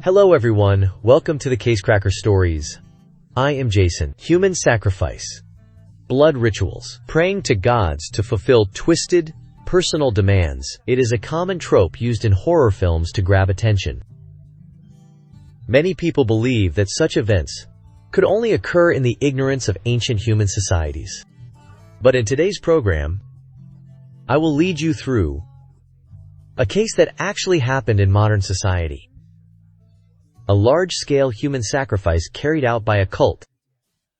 Hello everyone, welcome to the Casecracker Stories. I am Jason. Human sacrifice. Blood rituals. Praying to gods to fulfill twisted, personal demands. It is a common trope used in horror films to grab attention. Many people believe that such events could only occur in the ignorance of ancient human societies. But in today's program, I will lead you through a case that actually happened in modern society. A large-scale human sacrifice carried out by a cult.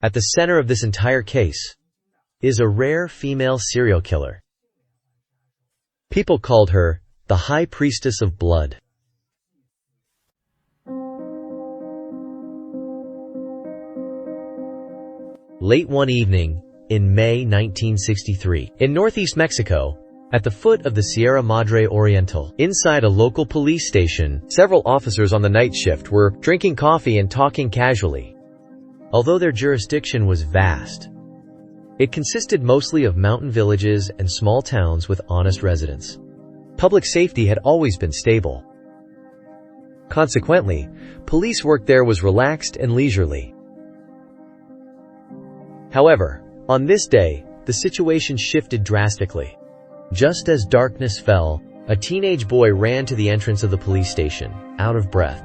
At the center of this entire case is a rare female serial killer. People called her the High Priestess of Blood. Late one evening in May 1963, in northeast Mexico, at the foot of the Sierra Madre Oriental, inside a local police station, several officers on the night shift were drinking coffee and talking casually. Although their jurisdiction was vast, it consisted mostly of mountain villages and small towns with honest residents. Public safety had always been stable. Consequently, police work there was relaxed and leisurely. However, on this day, the situation shifted drastically. Just as darkness fell, a teenage boy ran to the entrance of the police station, out of breath.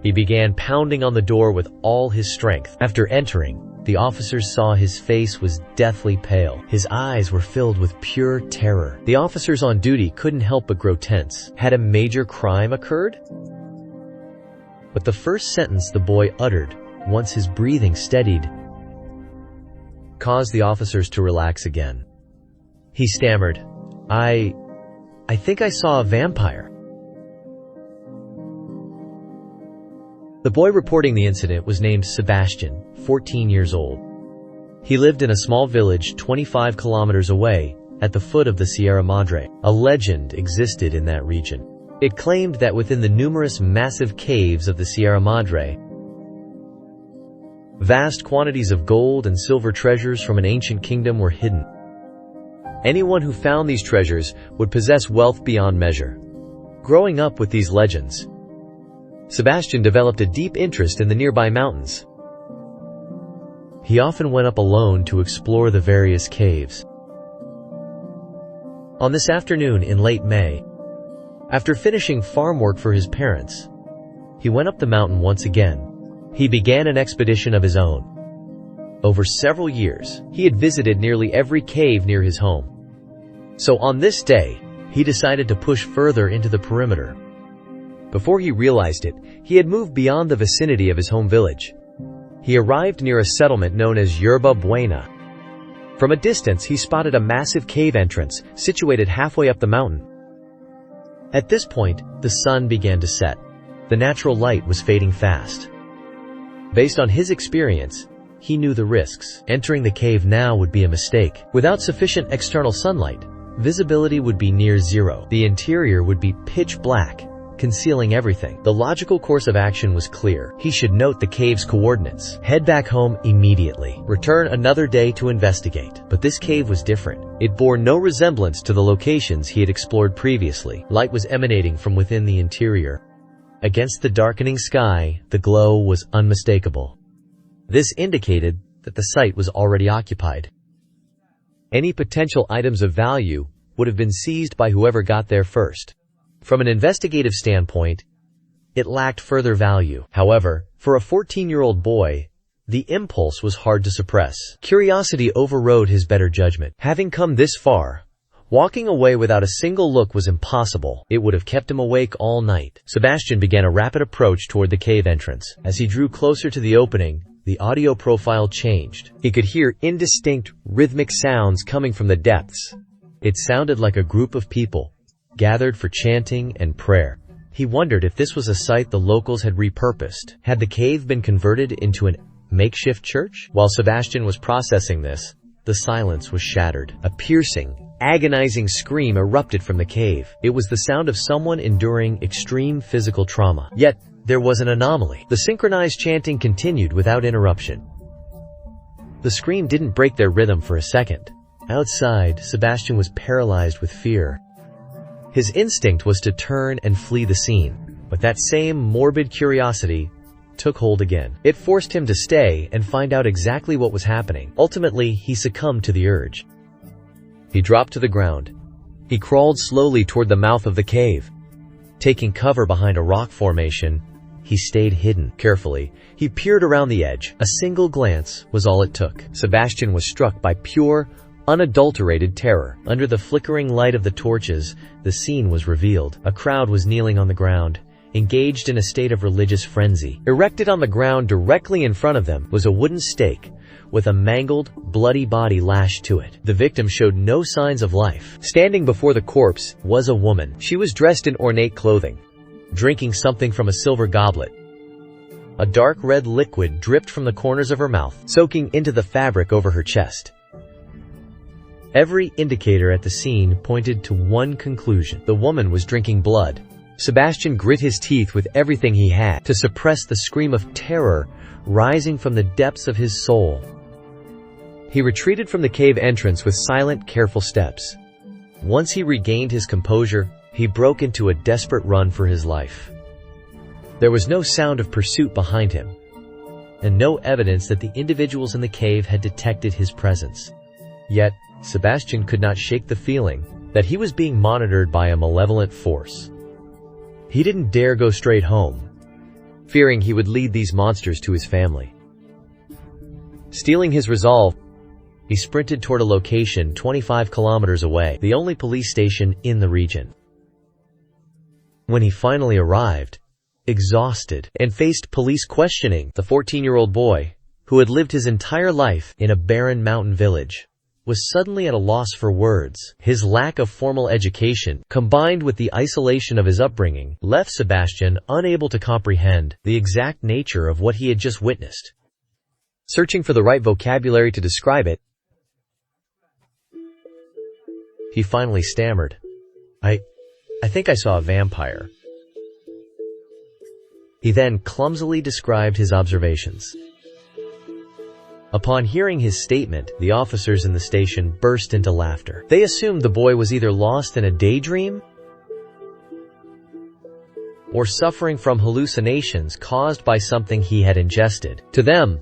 He began pounding on the door with all his strength. After entering, the officers saw his face was deathly pale. His eyes were filled with pure terror. The officers on duty couldn't help but grow tense. Had a major crime occurred? But the first sentence the boy uttered, once his breathing steadied, caused the officers to relax again. He stammered, I think I saw a vampire. The boy reporting the incident was named Sebastian, 14 years old. He lived in a small village 25 kilometers away, at the foot of the Sierra Madre. A legend existed in that region. It claimed that within the numerous massive caves of the Sierra Madre, vast quantities of gold and silver treasures from an ancient kingdom were hidden. Anyone who found these treasures would possess wealth beyond measure. Growing up with these legends, Sebastian developed a deep interest in the nearby mountains. He often went up alone to explore the various caves. On this afternoon in late May, after finishing farm work for his parents, he went up the mountain once again. He began an expedition of his own. Over several years, he had visited nearly every cave near his home. So on this day, he decided to push further into the perimeter. Before he realized it, he had moved beyond the vicinity of his home village. He arrived near a settlement known as Yerba Buena. From a distance, he spotted a massive cave entrance situated halfway up the mountain. At this point, the sun began to set. The natural light was fading fast. Based on his experience, he knew the risks. Entering the cave now would be a mistake. Without sufficient external sunlight, visibility would be near zero. The interior would be pitch black, concealing everything. The logical course of action was clear. He should note the cave's coordinates, head back home immediately, return another day to investigate. But this cave was different. It bore no resemblance to the locations he had explored previously. Light was emanating from within the interior. Against the darkening sky, the glow was unmistakable. This indicated that the site was already occupied. Any potential items of value would have been seized by whoever got there first. From an investigative standpoint, it lacked further value. However, for a 14-year-old boy, the impulse was hard to suppress. Curiosity overrode his better judgment. Having come this far, walking away without a single look was impossible. It would have kept him awake all night. Sebastian began a rapid approach toward the cave entrance. As he drew closer to the opening, the audio profile changed. He could hear indistinct, rhythmic sounds coming from the depths. It sounded like a group of people, gathered for chanting and prayer. He wondered if this was a site the locals had repurposed. Had the cave been converted into a makeshift church? While Sebastian was processing this, the silence was shattered. A piercing, agonizing scream erupted from the cave. It was the sound of someone enduring extreme physical trauma. Yet, there was an anomaly. The synchronized chanting continued without interruption. The scream didn't break their rhythm for a second. Outside, Sebastian was paralyzed with fear. His instinct was to turn and flee the scene. But that same morbid curiosity took hold again. It forced him to stay and find out exactly what was happening. Ultimately, he succumbed to the urge. He dropped to the ground. He crawled slowly toward the mouth of the cave. Taking cover behind a rock formation, he stayed hidden. Carefully, he peered around the edge. A single glance was all it took. Sebastian was struck by pure, unadulterated terror. Under the flickering light of the torches, the scene was revealed. A crowd was kneeling on the ground, engaged in a state of religious frenzy. Erected on the ground directly in front of them was a wooden stake with a mangled, bloody body lashed to it. The victim showed no signs of life. Standing before the corpse was a woman. She was dressed in ornate clothing, drinking something from a silver goblet. A dark red liquid dripped from the corners of her mouth, soaking into the fabric over her chest. Every indicator at the scene pointed to one conclusion. The woman was drinking blood. Sebastian grit his teeth with everything he had to suppress the scream of terror rising from the depths of his soul. He retreated from the cave entrance with silent, careful steps. Once he regained his composure, he broke into a desperate run for his life. There was no sound of pursuit behind him, and no evidence that the individuals in the cave had detected his presence. Yet, Sebastian could not shake the feeling that he was being monitored by a malevolent force. He didn't dare go straight home, fearing he would lead these monsters to his family. Steeling his resolve, he sprinted toward a location 25 kilometers away, the only police station in the region. When he finally arrived, exhausted, and faced police questioning, the 14-year-old boy, who had lived his entire life in a barren mountain village, was suddenly at a loss for words. His lack of formal education, combined with the isolation of his upbringing, left Sebastian unable to comprehend the exact nature of what he had just witnessed. Searching for the right vocabulary to describe it, he finally stammered, I think I saw a vampire." He then clumsily described his observations. Upon hearing his statement, the officers in the station burst into laughter. They assumed the boy was either lost in a daydream or suffering from hallucinations caused by something he had ingested. To them,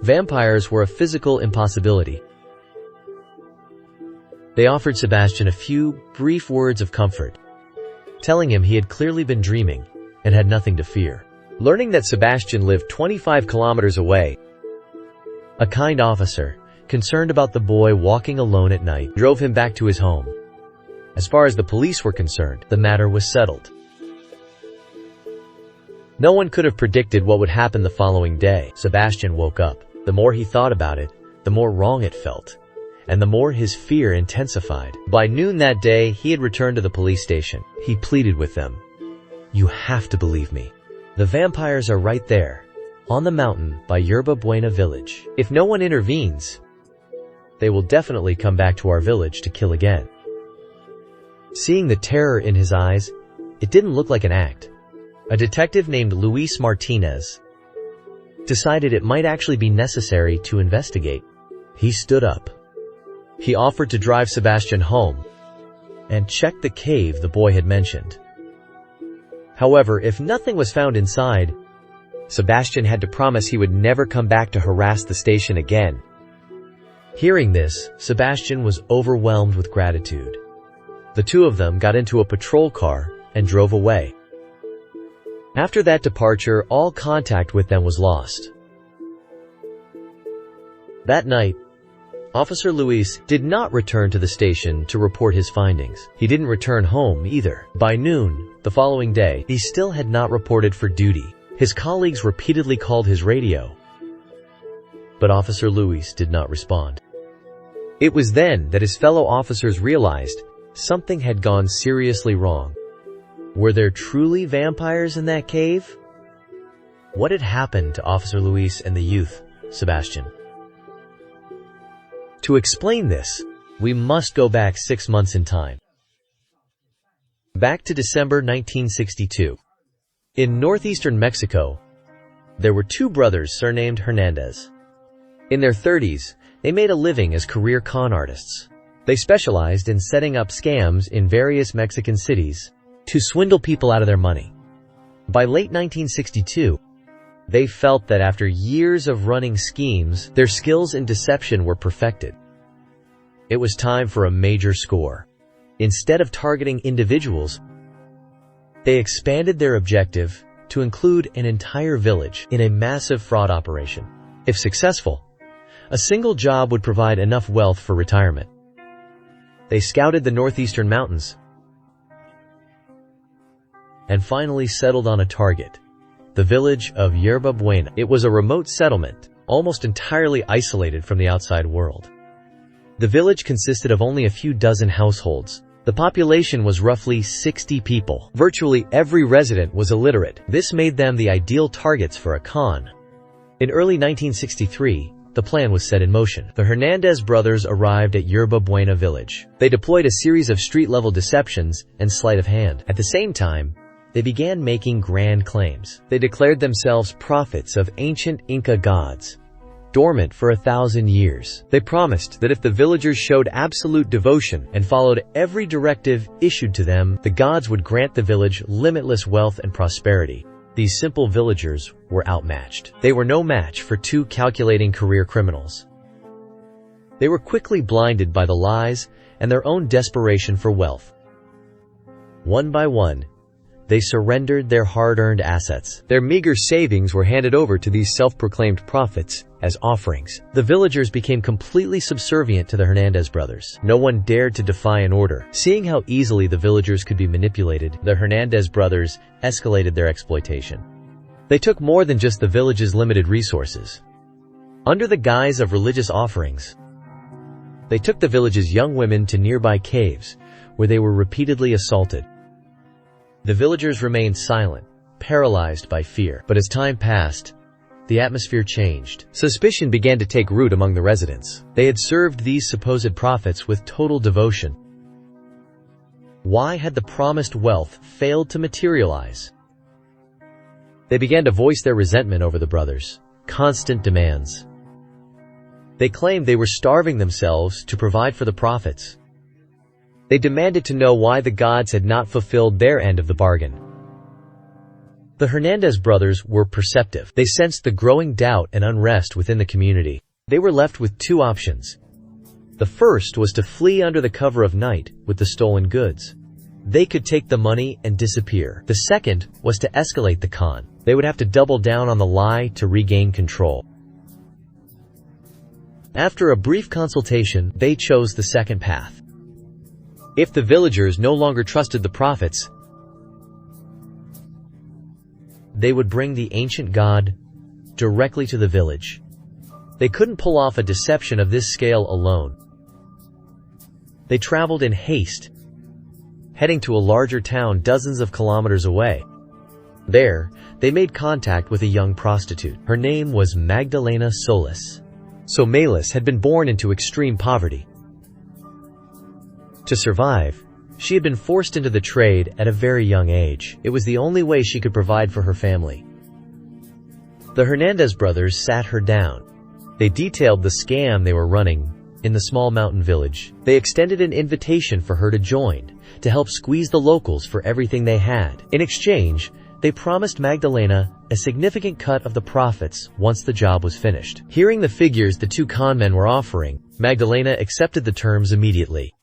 vampires were a physical impossibility. They offered Sebastian a few brief words of comfort, telling him he had clearly been dreaming and had nothing to fear. Learning that Sebastian lived 25 kilometers away, a kind officer, concerned about the boy walking alone at night, drove him back to his home. As far as the police were concerned, the matter was settled. No one could have predicted what would happen the following day. Sebastian woke up. The more he thought about it, the more wrong it felt, and the more his fear intensified. By noon that day, he had returned to the police station. He pleaded with them, "You have to believe me. The vampires are right there, on the mountain by Yerba Buena village. If no one intervenes, they will definitely come back to our village to kill again." Seeing the terror in his eyes, it didn't look like an act. A detective named Luis Martinez decided it might actually be necessary to investigate. He stood up. He offered to drive Sebastian home and check the cave the boy had mentioned. However, if nothing was found inside, Sebastian had to promise he would never come back to harass the station again. Hearing this, Sebastian was overwhelmed with gratitude. The two of them got into a patrol car and drove away. After that departure, all contact with them was lost. That night, Officer Luis did not return to the station to report his findings. He didn't return home either. By noon, the following day, he still had not reported for duty. His colleagues repeatedly called his radio, but Officer Luis did not respond. It was then that his fellow officers realized something had gone seriously wrong. Were there truly vampires in that cave? What had happened to Officer Luis and the youth, Sebastian? To explain this, we must go back 6 months in time. Back to December 1962. In northeastern Mexico, there were two brothers surnamed Hernandez. In their 30s, they made a living as career con artists. They specialized in setting up scams in various Mexican cities to swindle people out of their money. By late 1962, they felt that after years of running schemes, their skills in deception were perfected. It was time for a major score. Instead of targeting individuals, they expanded their objective to include an entire village in a massive fraud operation. If successful, a single job would provide enough wealth for retirement. They scouted the northeastern mountains and finally settled on a target, the village of Yerba Buena. It was a remote settlement, almost entirely isolated from the outside world. The village consisted of only a few dozen households. The population was roughly 60 people. Virtually every resident was illiterate. This made them the ideal targets for a con. In early 1963, the plan was set in motion. The Hernandez brothers arrived at Yerba Buena village. They deployed a series of street-level deceptions and sleight of hand. At the same time, they began making grand claims. They declared themselves prophets of ancient Inca gods, dormant for 1,000 years. They promised that if the villagers showed absolute devotion and followed every directive issued to them, the gods would grant the village limitless wealth and prosperity. These simple villagers were outmatched. They were no match for two calculating career criminals. They were quickly blinded by the lies and their own desperation for wealth. One by one, they surrendered their hard-earned assets. Their meager savings were handed over to these self-proclaimed prophets as offerings. The villagers became completely subservient to the Hernandez brothers. No one dared to defy an order. Seeing how easily the villagers could be manipulated, the Hernandez brothers escalated their exploitation. They took more than just the village's limited resources. Under the guise of religious offerings, they took the village's young women to nearby caves, where they were repeatedly assaulted. The villagers remained silent, paralyzed by fear. But as time passed, the atmosphere changed. Suspicion began to take root among the residents. They had served these supposed prophets with total devotion. Why had the promised wealth failed to materialize? They began to voice their resentment over the brothers' constant demands. They claimed they were starving themselves to provide for the prophets. They demanded to know why the gods had not fulfilled their end of the bargain. The Hernandez brothers were perceptive. They sensed the growing doubt and unrest within the community. They were left with two options. The first was to flee under the cover of night with the stolen goods. They could take the money and disappear. The second was to escalate the con. They would have to double down on the lie to regain control. After a brief consultation, they chose the second path. If the villagers no longer trusted the prophets, they would bring the ancient god directly to the village. They couldn't pull off a deception of this scale alone. They traveled in haste, heading to a larger town dozens of kilometers away. There, they made contact with a young prostitute. Her name was Magdalena Solis. Somalis had been born into extreme poverty. To survive, she had been forced into the trade at a very young age. It was the only way she could provide for her family. The Hernandez brothers sat her down. They detailed the scam they were running in the small mountain village. They extended an invitation for her to join, to help squeeze the locals for everything they had. In exchange, they promised Magdalena a significant cut of the profits once the job was finished. Hearing the figures the two conmen were offering, Magdalena accepted the terms immediately.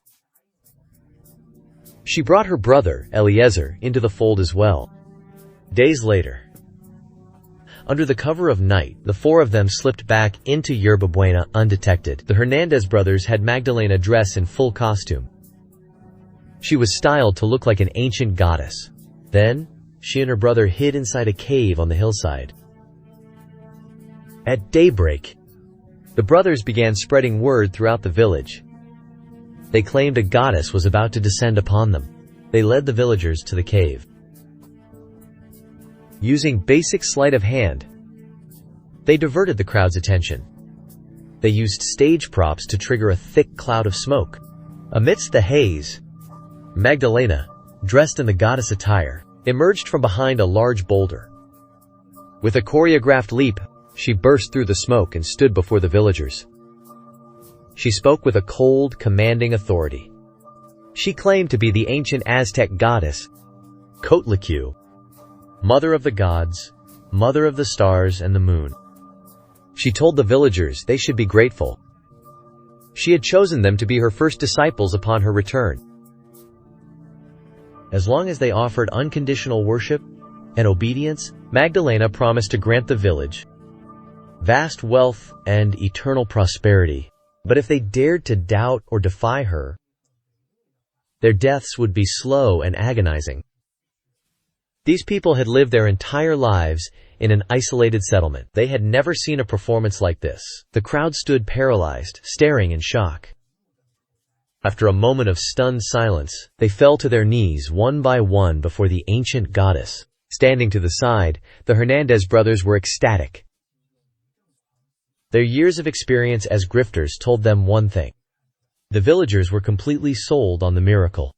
She brought her brother, Eliezer, into the fold as well. Days later, under the cover of night, the four of them slipped back into Yerba Buena undetected. The Hernandez brothers had Magdalena dress in full costume. She was styled to look like an ancient goddess. Then, she and her brother hid inside a cave on the hillside. At daybreak, the brothers began spreading word throughout the village. They claimed a goddess was about to descend upon them. They led the villagers to the cave. Using basic sleight of hand, they diverted the crowd's attention. They used stage props to trigger a thick cloud of smoke. Amidst the haze, Magdalena, dressed in the goddess attire, emerged from behind a large boulder. With a choreographed leap, she burst through the smoke and stood before the villagers. She spoke with a cold, commanding authority. She claimed to be the ancient Aztec goddess, Coatlicue. mother of the gods, mother of the stars and the moon. She told the villagers they should be grateful. She had chosen them to be her first disciples upon her return. As long as they offered unconditional worship and obedience, Magdalena promised to grant the village vast wealth and eternal prosperity. But if they dared to doubt or defy her, their deaths would be slow and agonizing. These people had lived their entire lives in an isolated settlement. They had never seen a performance like this. The crowd stood paralyzed, staring in shock. After a moment of stunned silence, they fell to their knees one by one before the ancient goddess. Standing to the side, the Hernandez brothers were ecstatic. Their years of experience as grifters told them one thing. The villagers were completely sold on the miracle.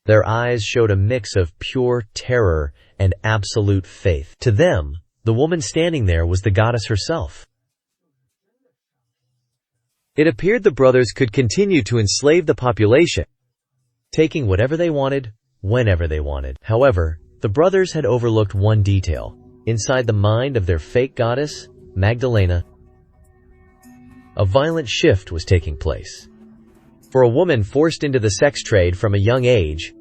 Their eyes showed a mix of pure terror and absolute faith. To them, the woman standing there was the goddess herself. It appeared the brothers could continue to enslave the population, taking whatever they wanted, whenever they wanted. However, the brothers had overlooked one detail. Inside the mind of their fake goddess, Magdalena, a violent shift was taking place. For a woman forced into the sex trade from a young age,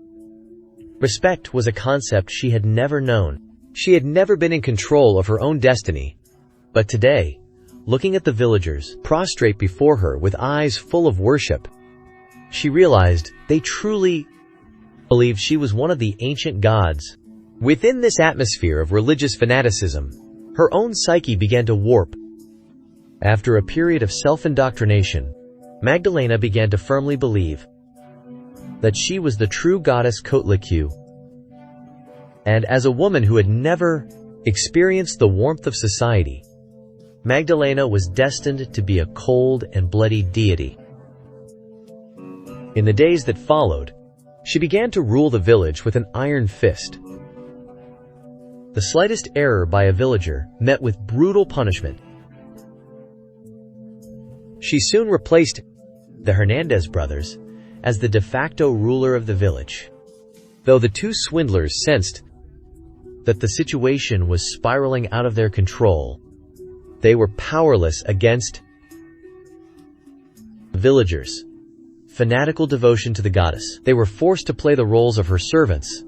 respect was a concept she had never known. She had never been in control of her own destiny. But today, looking at the villagers prostrate before her with eyes full of worship, she realized they truly believed she was one of the ancient gods. Within this atmosphere of religious fanaticism, her own psyche began to warp. After a period of self-indoctrination, Magdalena began to firmly believe that she was the true goddess Kotlikue. And as a woman who had never experienced the warmth of society, Magdalena was destined to be a cold and bloody deity. In the days that followed, she began to rule the village with an iron fist. The slightest error by a villager met with brutal punishment. She soon replaced the Hernandez brothers as the de facto ruler of the village. Though the two swindlers sensed that the situation was spiraling out of their control, they were powerless against the villagers' fanatical devotion to the goddess. They were forced to play the roles of her servants,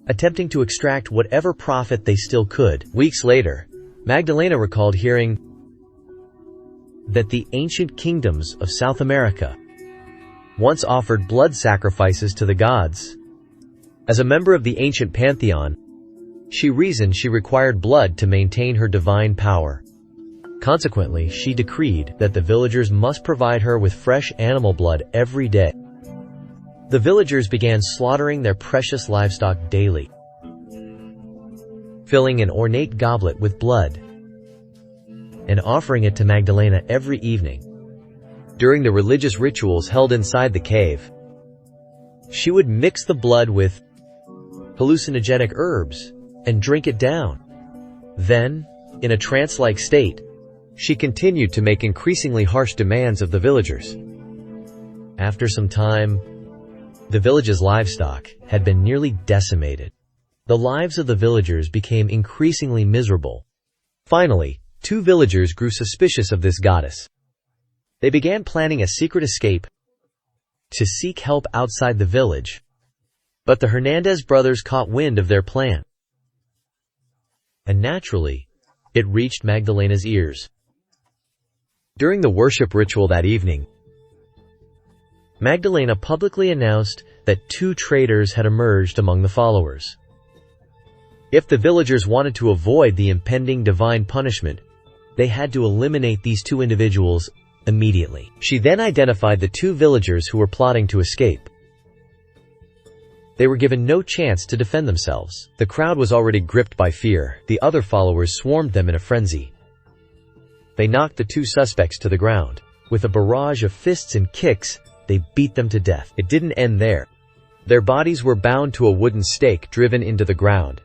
attempting to extract whatever profit they still could. Weeks later, Magdalena recalled hearing that the ancient kingdoms of South America once offered blood sacrifices to the gods. As a member of the ancient pantheon, she reasoned she required blood to maintain her divine power. Consequently, she decreed that the villagers must provide her with fresh animal blood every day. The villagers began slaughtering their precious livestock daily, filling an ornate goblet with blood, and offering it to Magdalena every evening. During the religious rituals held inside the cave, she would mix the blood with hallucinogenic herbs and drink it down. Then, in a trance-like state, she continued to make increasingly harsh demands of the villagers. After some time, the village's livestock had been nearly decimated. The lives of the villagers became increasingly miserable. Finally, two villagers grew suspicious of this goddess. They began planning a secret escape to seek help outside the village, but the Hernandez brothers caught wind of their plan. And naturally, it reached Magdalena's ears. During the worship ritual that evening, Magdalena publicly announced that two traitors had emerged among the followers. If the villagers wanted to avoid the impending divine punishment, they had to eliminate these two individuals immediately. She then identified the two villagers who were plotting to escape. They were given no chance to defend themselves. The crowd was already gripped by fear. The other followers swarmed them in a frenzy. They knocked the two suspects to the ground. With a barrage of fists and kicks, they beat them to death. It didn't end there. Their bodies were bound to a wooden stake driven into the ground.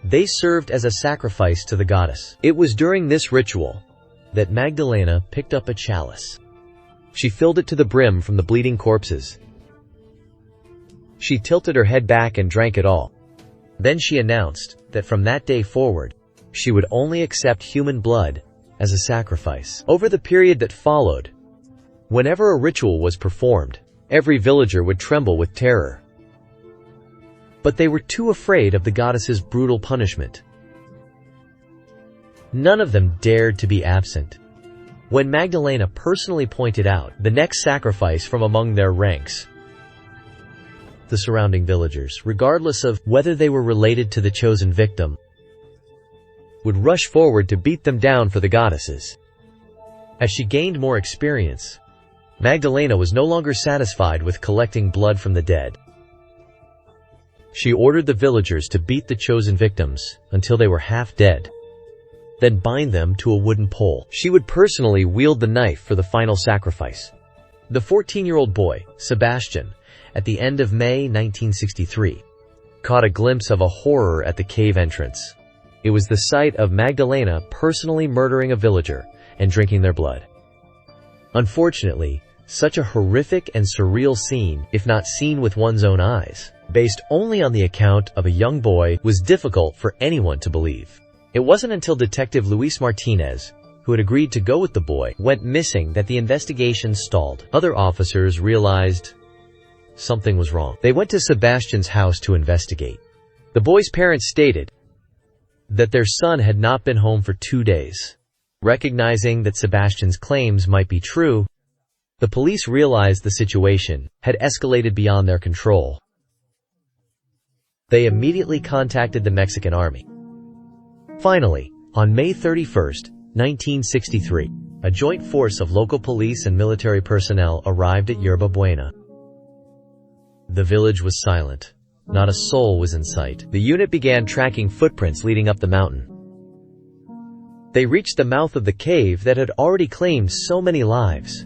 They served as a sacrifice to the goddess. It was during this ritual that Magdalena picked up a chalice. She filled it to the brim from the bleeding corpses. She tilted her head back and drank it all. Then she announced that from that day forward, she would only accept human blood as a sacrifice. Over the period that followed, whenever a ritual was performed, every villager would tremble with terror. But they were too afraid of the goddess's brutal punishment. None of them dared to be absent. When Magdalena personally pointed out the next sacrifice from among their ranks, the surrounding villagers, regardless of whether they were related to the chosen victim, would rush forward to beat them down for the goddesses. As she gained more experience, Magdalena was no longer satisfied with collecting blood from the dead. She ordered the villagers to beat the chosen victims until they were half dead, then bind them to a wooden pole. She would personally wield the knife for the final sacrifice. The 14-year-old boy, Sebastian, at the end of May 1963, caught a glimpse of a horror at the cave entrance. It was the sight of Magdalena personally murdering a villager and drinking their blood. Unfortunately, such a horrific and surreal scene, if not seen with one's own eyes, based only on the account of a young boy, was difficult for anyone to believe. It wasn't until Detective Luis Martinez, who had agreed to go with the boy, went missing that the investigation stalled. Other officers realized something was wrong. They went to Sebastian's house to investigate. The boy's parents stated that their son had not been home for 2 days. Recognizing that Sebastian's claims might be true, the police realized the situation had escalated beyond their control. They immediately contacted the Mexican army. Finally, on May 31, 1963, a joint force of local police and military personnel arrived at Yerba Buena. The village was silent. Not a soul was in sight. The unit began tracking footprints leading up the mountain. They reached the mouth of the cave that had already claimed so many lives.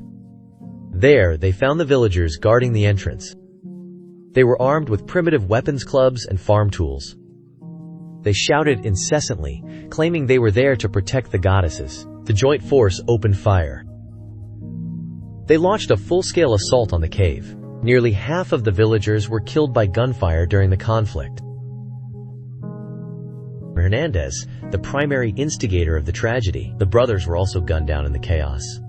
There, they found the villagers guarding the entrance. They were armed with primitive weapons clubs and farm tools. They shouted incessantly, claiming they were there to protect the goddesses. The joint force opened fire. They launched a full-scale assault on the cave. Nearly half of the villagers were killed by gunfire during the conflict. Hernandez, the primary instigator of the tragedy, the brothers were also gunned down in the chaos.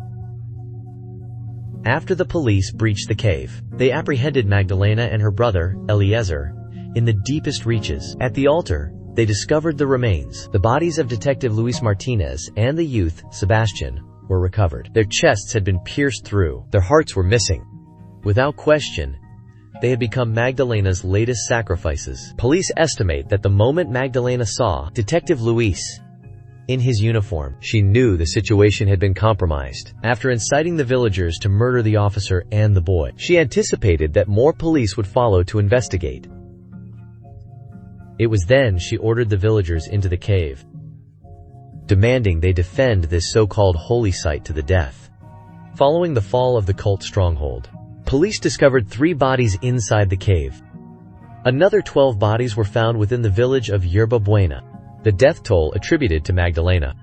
After the police breached the cave, they apprehended Magdalena and her brother, Eliezer, in the deepest reaches. At the altar, they discovered the remains. The bodies of Detective Luis Martinez and the youth, Sebastian, were recovered. Their chests had been pierced through. Their hearts were missing. Without question, they had become Magdalena's latest sacrifices. Police estimate that the moment Magdalena saw Detective Luis in his uniform, she knew the situation had been compromised. After inciting the villagers to murder the officer and the boy, she anticipated that more police would follow to investigate. It was then she ordered the villagers into the cave, demanding they defend this so-called holy site to the death. Following the fall of the cult stronghold, police discovered 3 bodies inside the cave. Another 12 bodies were found within the village of Yerba Buena. The death toll attributed to Magdalena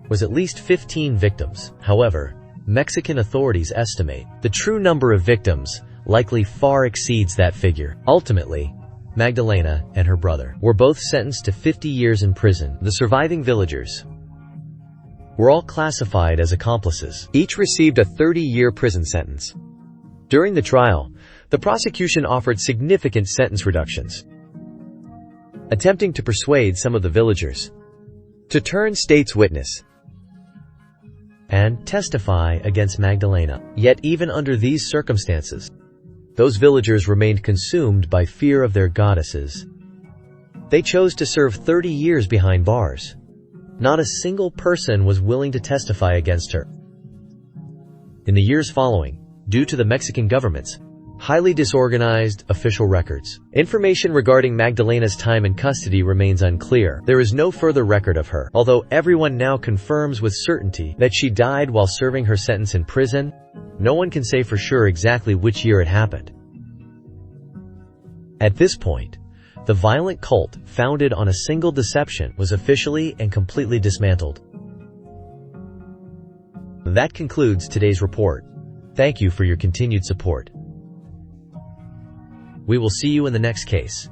was at least 15 victims. However, Mexican authorities estimate the true number of victims likely far exceeds that figure. Ultimately, Magdalena and her brother were both sentenced to 50 years in prison. The surviving villagers were all classified as accomplices. Each received a 30-year prison sentence. During the trial, the prosecution offered significant sentence reductions, attempting to persuade some of the villagers to turn state's witness and testify against Magdalena. Yet even under these circumstances, those villagers remained consumed by fear of their goddesses. They chose to serve 30 years behind bars. Not a single person was willing to testify against her. In the years following, due to the Mexican government's highly disorganized official records, information regarding Magdalena's time in custody remains unclear. There is no further record of her. Although everyone now confirms with certainty that she died while serving her sentence in prison, no one can say for sure exactly which year it happened. At this point, the violent cult founded on a single deception was officially and completely dismantled. That concludes today's report. Thank you for your continued support. We will see you in the next case.